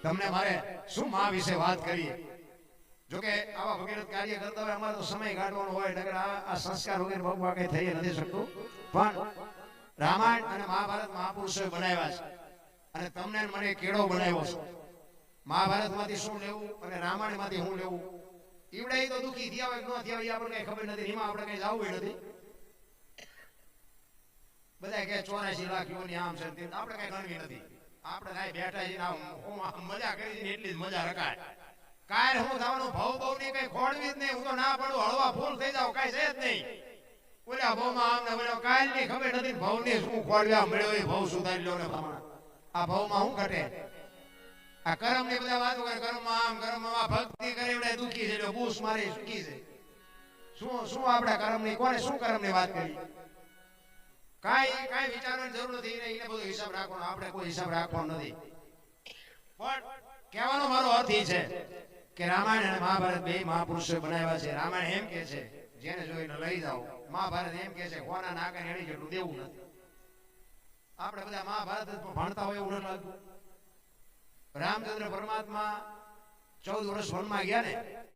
તમને મારે શું માં વિશે વાત કરીએ જોકે આવા ભગીરથ કાર્ય કરતા હોય અમારે તો સમય કાઢવાનો હોય નગર આ સંસ્કાર વગેરે ભગવા કઈ થઈ નથી શકતું પણ રામાયણ અને મહાભારત મહાપુરુષોએ બનાવ્યા છે અને તમને મને કેળો બનાવ્યો છે મહાભારતમાંથી શું લેવું અને રામાયણમાંથી શું લેવું ઈવડે તો દુખી થયા હોય ન થયા હોય આપણે કઈ ખબર નથી એમાં આપણે કઈ જવું નથી બધા કે 84 લાખ યોની આમ છે આપણે કઈ ગણવી નથી આપણે કાંઈ બેઠા છીએ મજા કરી છે એટલી જ મજા રખાય કાલ હું થવાનું ભાવ બહુ ની કઈ ખોડવી જ નહીં હું તો ના પડું હળવા ફૂલ થઈ જાવ કઈ છે જ નહીં ઓલા ભાવમાં આમ ને બોલ્યો કાલ ની ખબર નથી ભાવ ની શું ખોડવ્યા મળ્યો એ ભાવ સુધારી લો ને આ ભાવમાં શું ઘટે આ કરમ ની બધા વાતો કરે કર્મમાં આમ કર્મમાં ભક્તિ કરે એવડે દુખી છે બૂસ મારી સુખી છે શું આપણા કર્મ ની કોને શું કર્મ ની વાત કરી કાઈ વિચારવાની જરૂર નથી એને બધો હિસાબ રાખવાનો આપણે કોઈ હિસાબ રાખવાનો નથી પણ કહેવાનો મારો અર્થ એ છે કે રામાયણ અને મહાભારત બે મહાપુરુષોએ બનાવ્યા છે રામાયણ એમ કે છે જેને જોઈને લઈ જાઓ મહાભારત એમ કે છે કોના નાકે એની જેટલું દેવું નથી આપણે બધા મહાભારત ભણતા હોય એવું ન લાગતું રામચંદ્ર પરમાત્મા 14 વર્ષ વનમાં ગયા ને